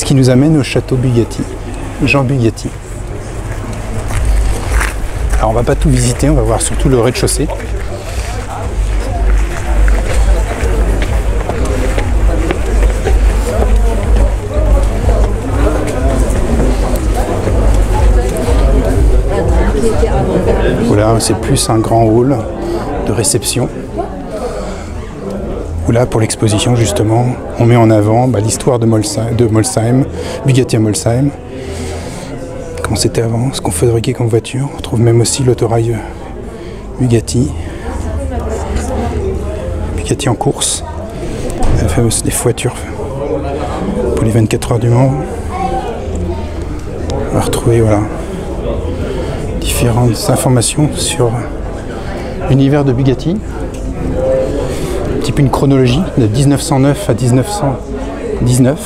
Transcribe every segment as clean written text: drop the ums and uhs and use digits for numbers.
qui nous amène au château Bugatti, Jean Bugatti. Alors on va pas tout visiter, on va voir surtout le rez-de-chaussée. Voilà, c'est plus un grand hall de réception. Où là, pour l'exposition, justement, on met en avant l'histoire de Molsheim, Bugatti à Molsheim. Comment c'était avant, ce qu'on fabriquait comme voiture. On trouve même aussi l'autorail Bugatti. Bugatti en course. La fameuse des voitures pour les 24 heures du Mans. On va retrouver différentes informations sur l'univers de Bugatti. Un petit peu une chronologie de 1909 à 1919.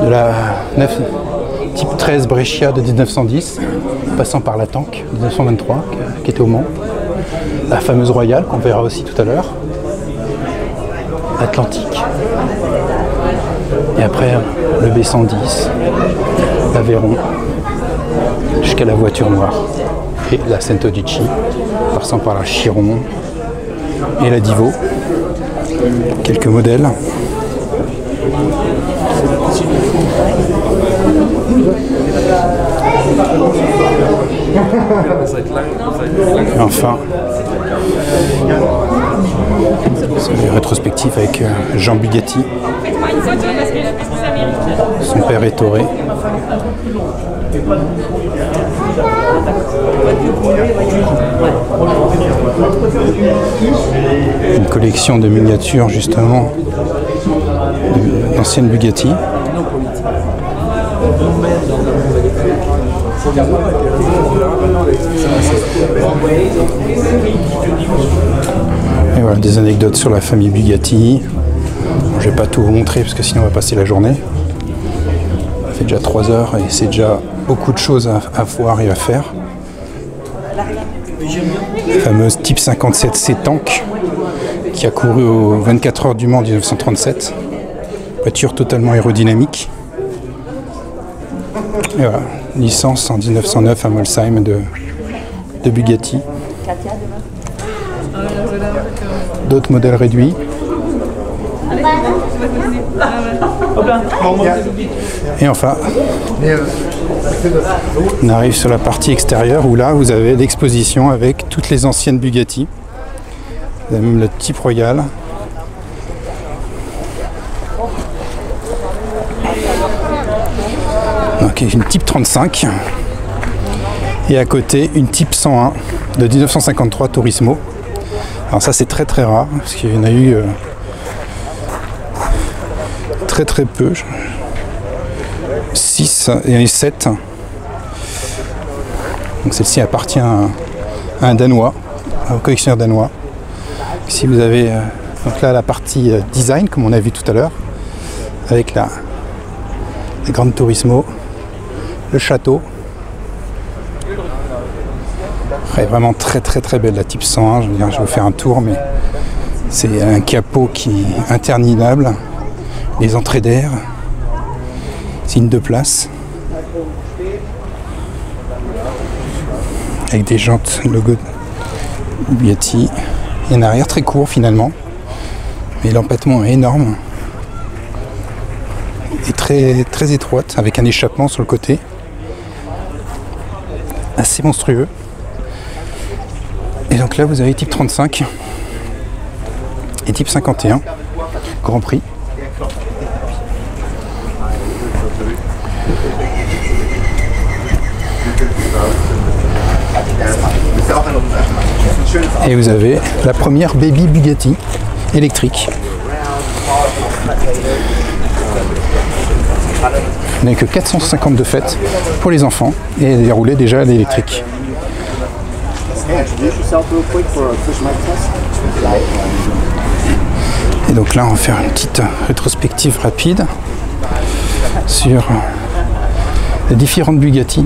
De la type 13 Brescia de 1910, passant par la Tank 1923 qui était au Mans. La fameuse Royale qu'on verra aussi tout à l'heure. Atlantique. Et après le B110, l'Aveyron, jusqu'à la voiture noire. Et la Centodici, passant par la Chiron et la Divo. Quelques modèles. Et enfin, c'est une rétrospective avec Jean Bugatti. Son père est Toré. Une collection de miniatures justement d'anciennes Bugatti. Et voilà des anecdotes sur la famille Bugatti. Bon, je vais pas tout vous montrer parce que sinon on va passer la journée. Ça fait déjà 3 heures et c'est déjà beaucoup de choses à voir et à faire. La fameuse Type 57C Tank qui a couru aux 24 heures du Mans en 1937. Voiture totalement aérodynamique. Et voilà, licence en 1909 à Molsheim de Bugatti. D'autres modèles réduits. Et enfin, on arrive sur la partie extérieure où là vous avez l'exposition avec toutes les anciennes Bugatti. Vous avez même le type Royal. Donc une type 35 et à côté une type 101 de 1953 Turismo. Alors ça c'est très très rare parce qu'il y en a eu très peu, 6 et 7. Donc celle-ci appartient à un Danois, un collectionneur danois. Ici vous avez donc là la partie design comme on a vu tout à l'heure avec la grande Turismo. Le château. Elle est vraiment très belle la type 101. Je veux dire, je vais faire un tour, mais c'est un capot qui est interminable. Les entrées d'air. Signe de place. Avec des jantes logo Bugatti. Et un arrière très court finalement. Mais l'empattement est énorme. Et très étroite avec un échappement sur le côté. Assez monstrueux. Et donc là vous avez type 35 et type 51 Grand Prix. Et vous avez la première Baby Bugatti électrique. Il n'y a que 452 fêtes pour les enfants et elle est roulée déjà à l'électrique. Et donc là on va faire une petite rétrospective rapide sur les différentes Bugatti.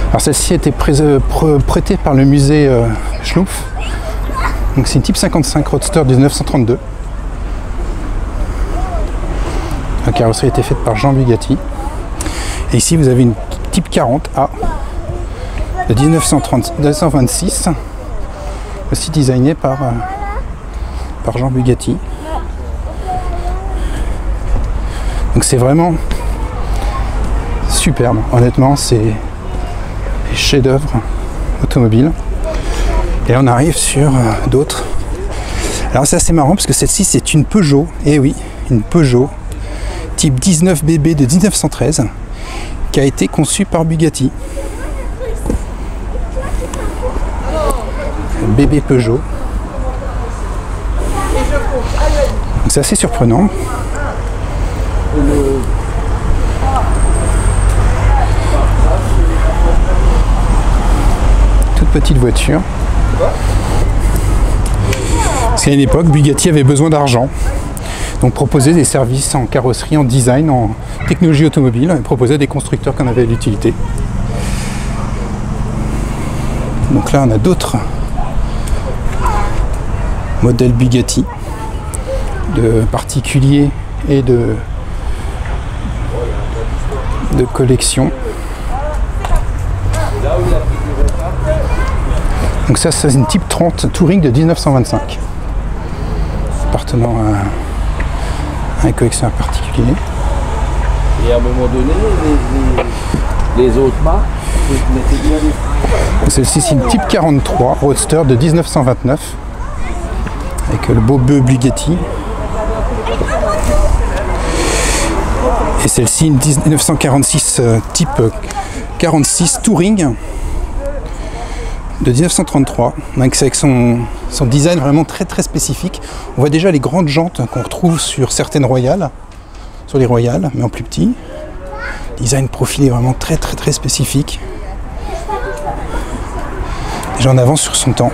Alors celle-ci a été prêtée par le musée Schlumpf. Donc c'est une type 55 Roadster 1932. La carrosserie a été faite par Jean Bugatti. Et ici, vous avez une Type 40A de 1926, aussi designée par Jean Bugatti. Donc c'est vraiment superbe. Honnêtement, c'est chef-d'œuvre automobile. Et là, on arrive sur d'autres. Alors c'est assez marrant parce que celle-ci, c'est une Peugeot. Et oui, une Peugeot type 19BB de 1913 qui a été conçue par Bugatti. Bébé Peugeot. C'est assez surprenant. Toute petite voiture. Parce qu'à une époque, Bugatti avait besoin d'argent. Donc proposait des services en carrosserie, en design, en technologie automobile, et proposait des constructeurs qui en avaient l'utilité. Donc là, on a d'autres modèles Bugatti, de particuliers et de collection. Donc ça, c'est une Type 30 Touring de 1925, appartenant à un collectionneur particulier. Et à un moment donné, les autres marques, vous mettez bien les... Celle-ci, c'est une Type 43 Roadster de 1929, avec le beau bœuf Bugatti. Et celle-ci, une 1946 Type 46 Touring de 1933, avec son design vraiment très très spécifique. On voit déjà les grandes jantes qu'on retrouve sur certaines Royales, sur les Royales, mais en plus petit. Design profilé vraiment très très très spécifique. Déjà en avance sur son temps.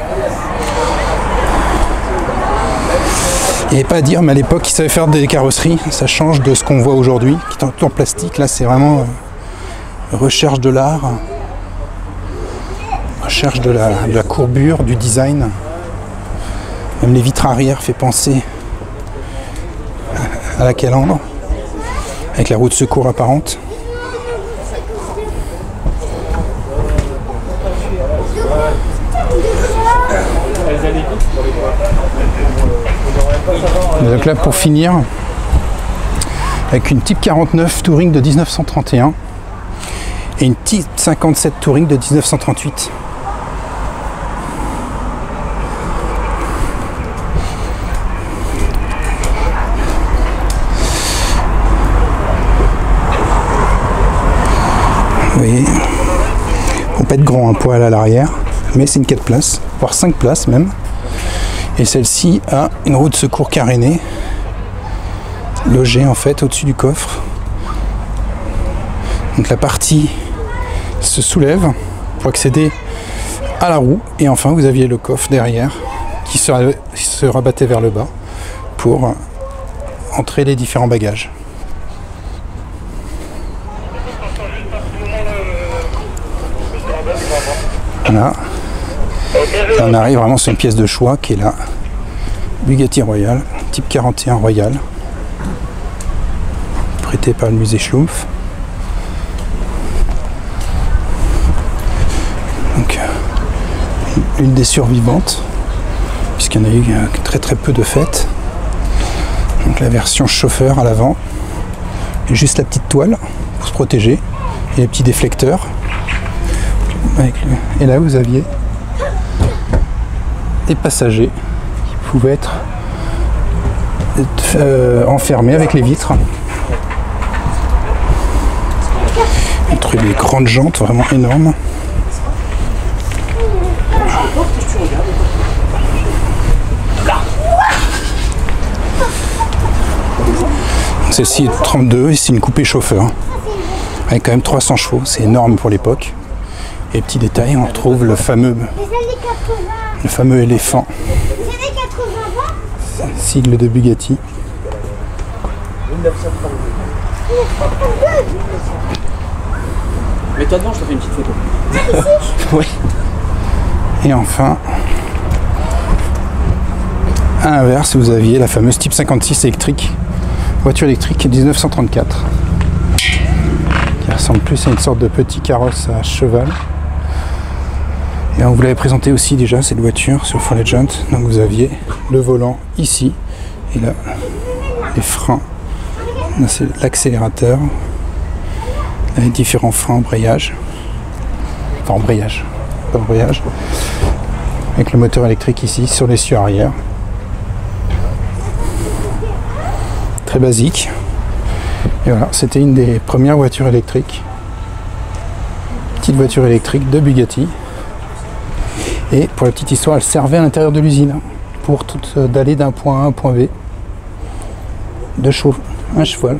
Il n'y avait pas à dire, mais à l'époque, ils savaient faire des carrosseries. Ça change de ce qu'on voit aujourd'hui, qui est tout en plastique. Là, c'est vraiment recherche de l'art, recherche de la courbure, du design. Même les vitres arrière fait penser à la calandre, avec la roue de secours apparente. Et donc là, pour finir, avec une Type 49 Touring de 1931 et une Type 57 Touring de 1938. Vous voyez, faut pas être grand, un poil à l'arrière, mais c'est une 4 places, voire 5 places même. Et celle-ci a une roue de secours carénée, logée en fait au-dessus du coffre. Donc la partie se soulève pour accéder à la roue. Et enfin, vous aviez le coffre derrière qui se rabattait vers le bas pour entrer les différents bagages. Voilà. Et on arrive vraiment sur une pièce de choix qui est la Bugatti Royale, Type 41 Royale, prêtée par le musée Schlumpf. Donc, une des survivantes, puisqu'il y en a eu très très peu de fêtes. Donc la version chauffeur à l'avant, et juste la petite toile pour se protéger, et les petits déflecteurs. Et là vous aviez des passagers qui pouvaient être enfermés avec les vitres. Entre des grandes jantes vraiment énormes. Celle-ci est 32 et c'est une coupée chauffeur. Avec quand même 300 chevaux, c'est énorme pour l'époque. Et petit détail, on retrouve le fameux éléphant, sigle de Bugatti. Mets-toi devant, je te fais une petite photo. Oui. Et enfin, à l'inverse, vous aviez la fameuse Type 56 électrique Voiture électrique 1934. Qui ressemble plus à une sorte de petit carrosse à cheval. Et on vous l'avait présenté aussi déjà cette voiture sur For Legend. Donc vous aviez le volant ici. Et là, les freins. Là c'est l'accélérateur. Les différents freins embrayage. Enfin embrayage. Pas embrayage. Avec le moteur électrique ici sur l'essieu arrière. Très basique. Et voilà, c'était une des premières voitures électriques. Petite voiture électrique de Bugatti. Et pour la petite histoire, elle servait à l'intérieur de l'usine pour d'aller d'un point A à un point B. Deux chevaux, un cheval.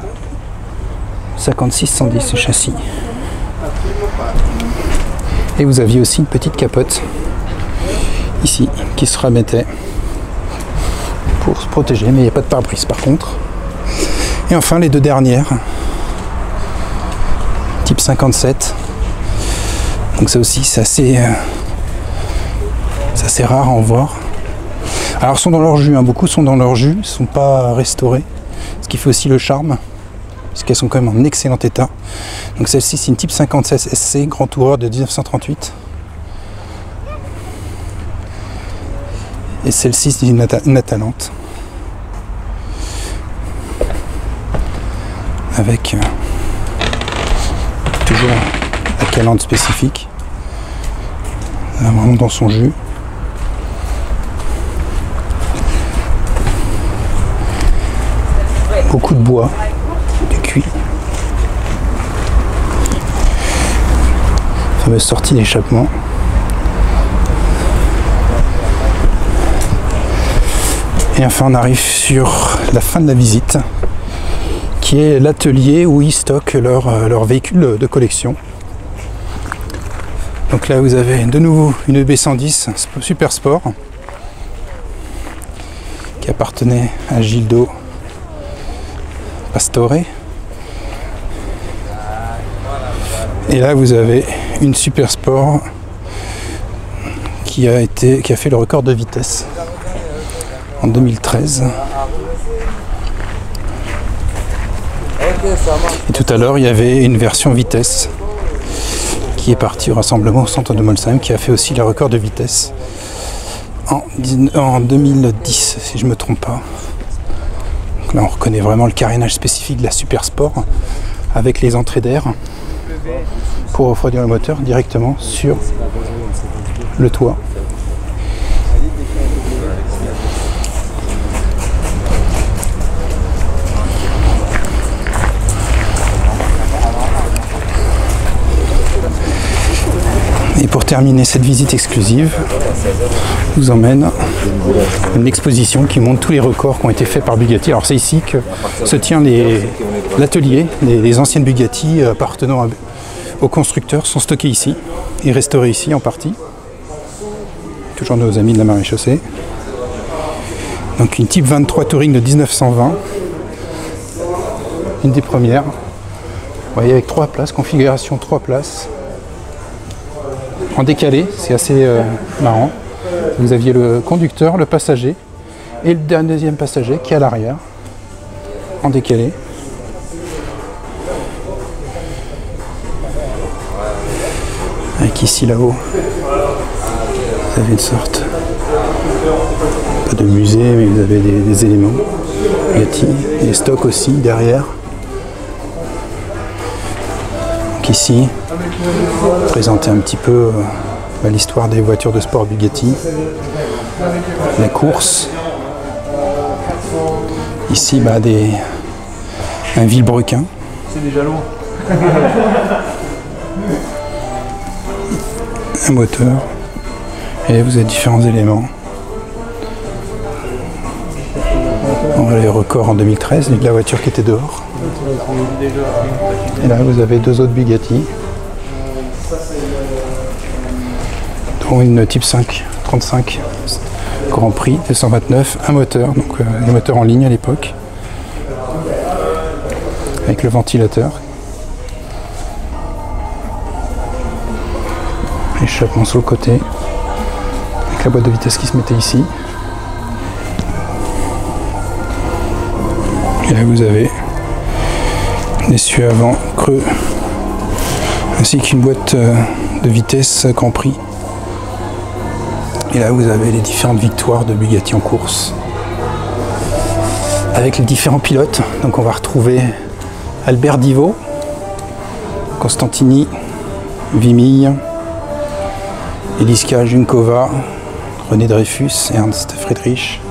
56-110 ce châssis. Et vous aviez aussi une petite capote ici qui se remettait pour se protéger, mais il n'y a pas de pare-brise par contre. Et enfin les deux dernières, type 57. Donc ça aussi c'est assez rare à en voir. Alors sont dans leur jus, hein. Beaucoup sont dans leur jus, ne sont pas restaurés, ce qui fait aussi le charme, puisqu'elles sont quand même en excellent état. Donc celle-ci c'est une type 57 SC, grand toureur de 1938. Et celle-ci c'est une Atalante. Avec toujours la calandre spécifique. Là, vraiment dans son jus. Beaucoup de bois, du cuir. Fameuse sortie d'échappement. Et enfin on arrive sur la fin de la visite, qui est l'atelier où ils stockent leurs véhicules de collection. Donc là vous avez de nouveau une EB110 Super Sport qui appartenait à Gildo Pastore. Et là vous avez une Super Sport qui a fait le record de vitesse en 2013. Et tout à l'heure il y avait une version vitesse qui est partie au rassemblement au centre de Molsheim, qui a fait aussi le record de vitesse en 2010 si je ne me trompe pas. Donc là on reconnaît vraiment le carénage spécifique de la Super Sport avec les entrées d'air pour refroidir le moteur directement sur le toit. Et pour terminer cette visite exclusive, je vous emmène à une exposition qui montre tous les records qui ont été faits par Bugatti. Alors c'est ici que se tient l'atelier. Les anciennes Bugatti appartenant aux constructeurs sont stockées ici et restaurées ici en partie. Toujours nos amis de la Maréchaussée. Donc une Type 23 Touring de 1920. Une des premières. Vous voyez, avec 3 places, configuration 3 places. En décalé, c'est assez marrant. Vous aviez le conducteur, le passager et le deuxième passager qui est à l'arrière, en décalé. Avec ici là-haut, vous avez une sorte, pas de musée, mais vous avez des éléments. Des stocks aussi derrière. Donc ici, présenter un petit peu l'histoire des voitures de sport Bugatti, les courses. Ici, un Villebrequin. C'est déjà loin. Un moteur. Et vous avez différents éléments. On voit les records en 2013, de la voiture qui était dehors. Et là, vous avez 2 autres Bugatti. Dont une Type 5, 35, Grand Prix, 229, un moteur, donc les moteurs en ligne à l'époque. Avec le ventilateur. Échappement sur le côté. Avec la boîte de vitesse qui se mettait ici. Et là vous avez des cieux avant creux, ainsi qu'une boîte de vitesse Grand Prix. Et là vous avez les différentes victoires de Bugatti en course, avec les différents pilotes. Donc on va retrouver Albert Divot, Constantini, Vimille, Eliska Junkova, René Dreyfus, Ernst Friedrich,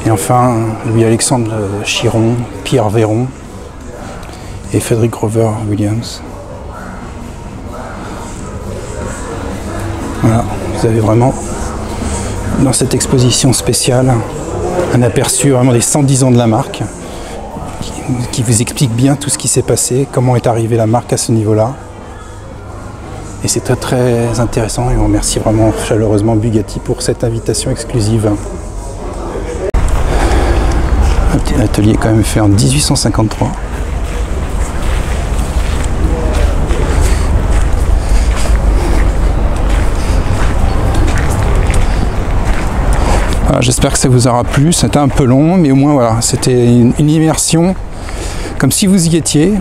et enfin Louis-Alexandre Chiron, Pierre Véron et Frederick Grover Williams. Voilà, vous avez vraiment dans cette exposition spéciale un aperçu vraiment des 110 ans de la marque qui vous explique bien tout ce qui s'est passé, comment est arrivée la marque à ce niveau-là. Et c'est très très intéressant et on remercie vraiment chaleureusement Bugatti pour cette invitation exclusive. Un petit atelier quand même fait en 1853. Voilà, j'espère que ça vous aura plu. C'était un peu long, mais au moins voilà, c'était une immersion comme si vous y étiez,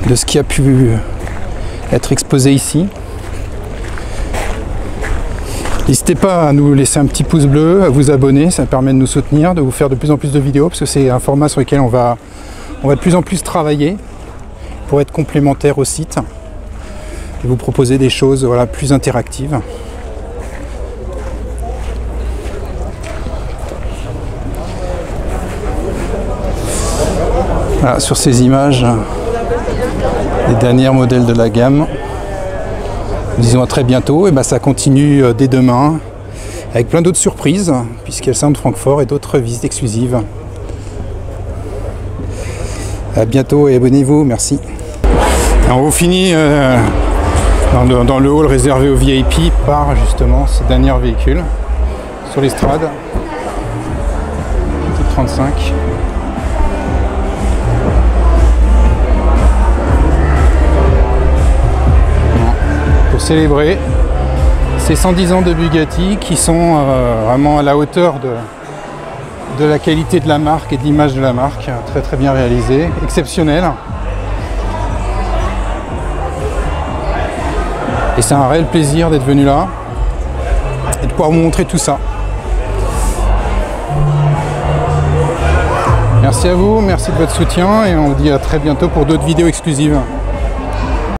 de ce qui a pu être exposé ici. N'hésitez pas à nous laisser un petit pouce bleu, à vous abonner, ça permet de nous soutenir, de vous faire de plus en plus de vidéos, parce que c'est un format sur lequel on va de plus en plus travailler pour être complémentaire au site et vous proposer des choses voilà, plus interactives. Voilà, sur ces images, les derniers modèles de la gamme. Disons à très bientôt, et ben ça continue dès demain avec plein d'autres surprises puisqu'il y a le salon de Francfort et d'autres visites exclusives. À bientôt et abonnez-vous, merci. Alors on finit dans le hall réservé aux VIP par justement ce dernier véhicule sur l'estrade 35. Pour célébrer ces 110 ans de Bugatti qui sont vraiment à la hauteur de la qualité de la marque et de l'image de la marque, très très bien réalisé, exceptionnel. Et c'est un réel plaisir d'être venu là et de pouvoir vous montrer tout ça. Merci à vous, merci de votre soutien et on vous dit à très bientôt pour d'autres vidéos exclusives.